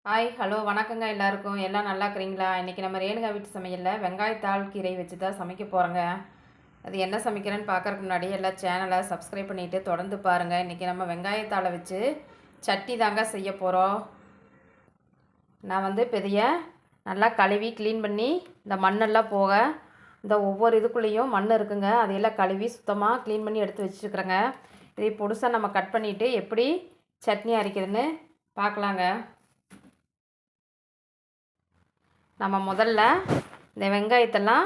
Hi hello வணக்கங்க எல்லாருக்கும். எல்லாம் நல்லா இருக்கிறீங்களா? இன்றைக்கி நம்ம ரேணுகா வீட்டு சமையலில் வெங்காயத்தாள் கீரை வச்சு தான் சமைக்க போகிறோங்க. அது என்ன சமைக்கிறேன்னு பார்க்குறதுக்கு முன்னாடி எல்லாம் சேனலை சப்ஸ்கிரைப் பண்ணிவிட்டு தொடர்ந்து பாருங்கள். இன்றைக்கி நம்ம வெங்காயத்தாளை வச்சு சட்னி தாங்க செய்ய போகிறோம். நான் பெரிய நல்லா கழுவி க்ளீன் பண்ணி இந்த மண்ணெல்லாம் போக இந்த ஒவ்வொரு இதுக்குள்ளேயும் மண் இருக்குங்க. அதையெல்லாம் கழுவி சுத்தமாக க்ளீன் பண்ணி எடுத்து வச்சுருக்குறேங்க. இதை பொடுசாக நம்ம கட் பண்ணிவிட்டு எப்படி சட்னி அரைக்கிறதுன்னு பார்க்கலாங்க. நம்ம முதல்ல இந்த வெங்காயத்தெல்லாம்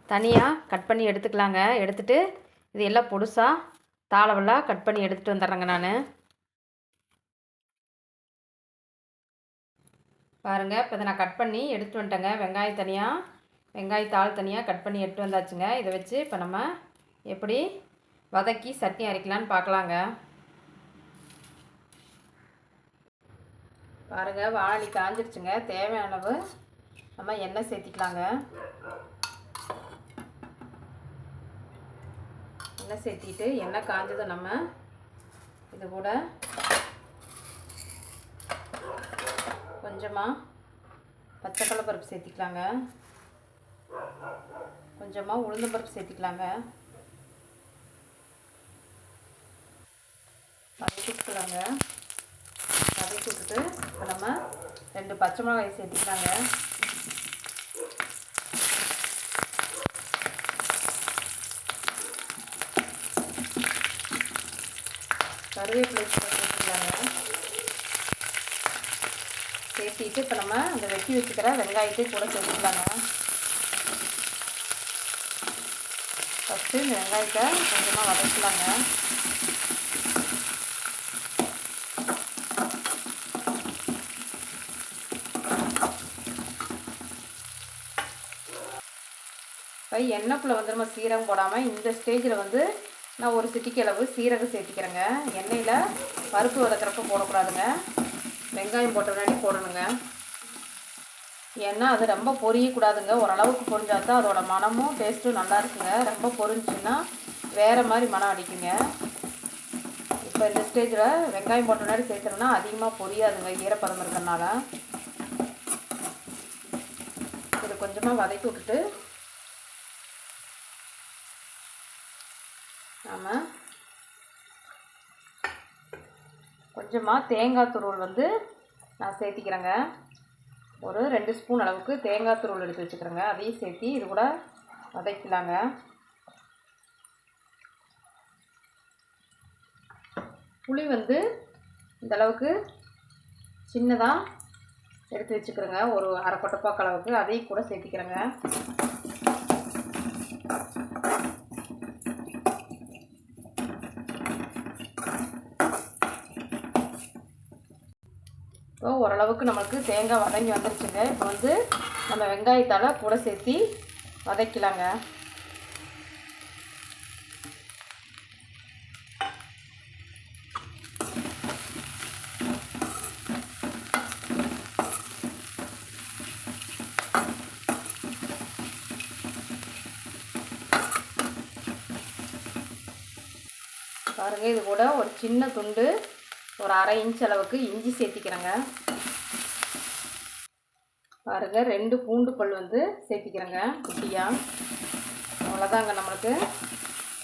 தனியாக கட் பண்ணி எடுத்துக்கலாங்க. எடுத்துகிட்டு இது எல்லாம் பொடுசாக தாளவெல்லாம் கட் பண்ணி எடுத்துகிட்டு வந்துடுறேங்க. நான் பாருங்கள், இப்போ இதை நான் கட் பண்ணி எடுத்துகிட்டு வந்துட்டேங்க. வெங்காயத்தாள் தனியாக கட் பண்ணி எடுத்து வந்தாச்சுங்க. இதை வச்சு இப்போ நம்ம எப்படி வதக்கி சட்னி அரைக்கலான்னு பார்க்கலாங்க. பாருங்கள், வாழை காஞ்சிருச்சுங்க. தேவையான அளவு நம்ம எண்ணெய் சேர்த்திக்கலாங்க. எண்ணெய் சேர்த்திட்டு எண்ணெய் காஞ்சதை நம்ம இது கூட கொஞ்சமாக பச்சைக்கடலை பருப்பு சேர்த்திக்கலாங்க. கொஞ்சமாக உளுந்தம் பருப்பு சேர்த்திக்கலாங்க. வதக்கிக்கலாங்க. வதக்கி விட்டுட்டு இப்போ நம்ம 2 பச்சை மிளகாய் சேர்த்திக்கலாங்க. கருவேப்பிலை சேர்த்துக்கலாங்க. சேர்த்திட்டு இப்போ நம்ம அந்த வெட்டி வச்சுக்கிற வெங்காயத்தை கூட சேர்த்துக்கலாங்க. ஃபஸ்ட்டு இந்த வெங்காயத்தை கொஞ்சமாக வதக்கலாங்க. இப்போ எண்ணெய்க்குள்ளே நம்ம சீரகம் போடாமல் இந்த ஸ்டேஜில் நான் ஒரு சிட்டிக்கு அளவு சீரகம் சேர்த்திக்கிறேங்க. எண்ணெயில் பருப்பு வதக்கிறப்ப போடக்கூடாதுங்க. வெங்காயம் போட்ட முன்னாடி போடணுங்க. ஏன்னா அது ரொம்ப பொரியக்கூடாதுங்க. ஓரளவுக்கு பொரிஞ்சால் தான் அதோட மனமும் டேஸ்ட்டும் நல்லா இருக்குங்க. ரொம்ப பொரிஞ்சுன்னா வேறு மாதிரி மனம் அடிக்குங்க. இப்போ இந்த ஸ்டேஜில் வெங்காயம் போட்ட முன்னாடி சேர்த்துறோன்னா அதிகமாக பொரியாதுங்க, ஈரப்பதம் இருக்கிறனால. இது கொஞ்சமாக வதக்கி விட்டுட்டு நம்ம கொஞ்சமாக தேங்காய் துருவல் நான் சேர்த்திக்கிறேங்க. ஒரு 2 ஸ்பூன் அளவுக்கு தேங்காய் துருவல் எடுத்து வச்சுக்கிறேங்க. அதையும் சேர்த்தி இது கூட வதக்கலாங்க. புளி இந்த அளவுக்கு சின்னதாக எடுத்து வச்சுக்கிறேங்க. ஒரு அரை கொட்டைப்பாக்கு அளவுக்கு அதையும் கூட சேர்த்திக்கிறேங்க. இப்போ ஓரளவுக்கு நம்மளுக்கு தேங்காய் வதங்கி வந்துருச்சுங்க. இப்போ நம்ம வெங்காயத்தால் கூட சேர்த்தி வதக்கலாங்க. பாருங்கள், இது கூட ஒரு சின்ன துண்டு ஒரு 1/2 இன்ச் அளவுக்கு இஞ்சி சேர்த்திக்கிறேங்க. பாருங்கள், 2 பூண்டு பல் சேர்த்திக்கிறேங்க குட்டியாக. அவ்வளோதாங்க, நம்மளுக்கு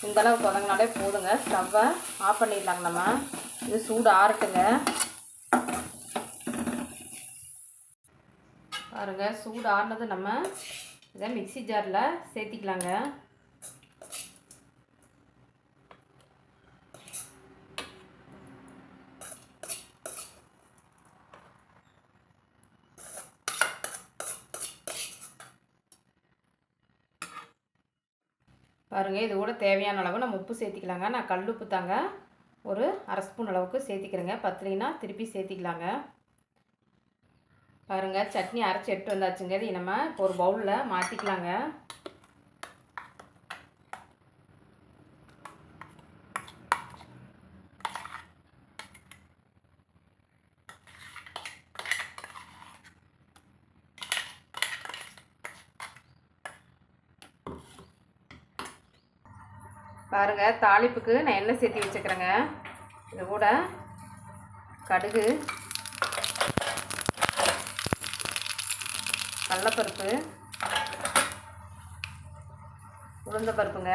இந்த அளவுக்கு வதங்கினாலே போதுங்க. ஸ்டவ்வை ஆஃப் பண்ணிடலாங்க. நம்ம இது சூடு ஆறட்டுங்க. பாருங்கள், சூடு ஆறினது நம்ம இதை மிக்சி ஜாரில் சேர்த்திக்கலாங்க. பாருங்கள், இது கூட தேவையான அளவு நம்ம உப்பு சேர்த்திக்கலாங்க. நான் கல் உப்பு தாங்க ஒரு 1/2 ஸ்பூன் அளவுக்கு சேர்த்திக்கிறேங்க. பத்தலைன்னா திருப்பி சேர்த்திக்கலாங்க. பாருங்கள், சட்னி அரைச்சி எடுத்து வந்தாச்சுங்க. இது நம்ம இப்போ ஒரு பவுலில் மாற்றிக்கலாங்க. பாருங்கள், தாளிப்புக்கு நான் எண்ணெய் சேர்த்தி வச்சுக்கிறேங்க. இது கூட கடுகு, கடலைப்பருப்பு, உளுந்த பருப்புங்க,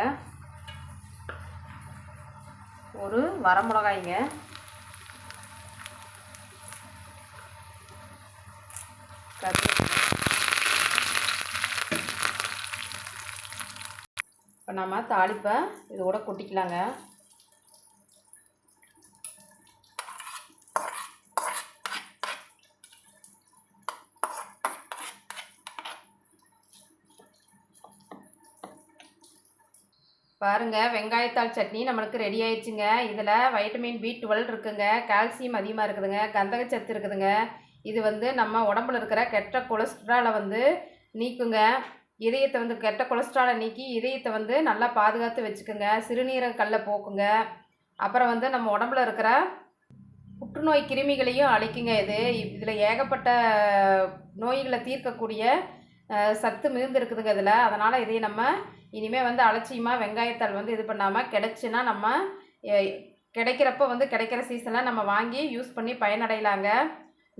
ஒரு வரமிளகாய்ங்க, இப்போ நம்ம தாளிப்பை இது கூட கொட்டிக்கலாங்க. பாருங்கள், வெங்காயத்தாள் சட்னி நம்மளுக்கு ரெடி ஆயிடுச்சுங்க. இதில் வைட்டமின் B12 இருக்குங்க, கால்சியம் அதிகமாக இருக்குதுங்க, கந்தகச்சத்து இருக்குதுங்க. இது வந்து நம்ம உடம்புல இருக்கிற கெட்ட கொலஸ்ட்ராலை வந்து நீக்குங்க. இதயத்தை வந்து கெட்ட கொலஸ்ட்ராலை நீக்கி இதயத்தை வந்து நல்லா பாதுகாத்து வச்சுக்குங்க. சிறுநீரக கல்லை போக்குங்க. அப்புறம் வந்து நம்ம உடம்புல இருக்கிற புற்றுநோய் கிருமிகளையும் அழிக்குங்க. இதில் ஏகப்பட்ட நோய்களை தீர்க்கக்கூடிய சத்து மிகுந்து இருக்குதுங்க இதில். அதனால் இதை நம்ம இனிமேல் வந்து அலட்சியமாக வெங்காயத்தாள் வந்து இது பண்ணாமல் கிடைச்சுன்னா நம்ம கிடைக்கிறப்ப வந்து கிடைக்கிற சீசனில் நம்ம வாங்கி யூஸ் பண்ணி பயனடையலாங்க.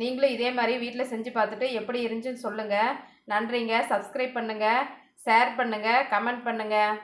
நீங்களும் இதே மாதிரி வீட்டில் செஞ்சு பார்த்துட்டு எப்படி இருந்துச்சுன்னு சொல்லுங்கள். நன்றிங்க. சப்ஸ்கிரைப் பண்ணுங்கள், ஷேர் பண்ணுங்கள், கமெண்ட் பண்ணுங்கள்.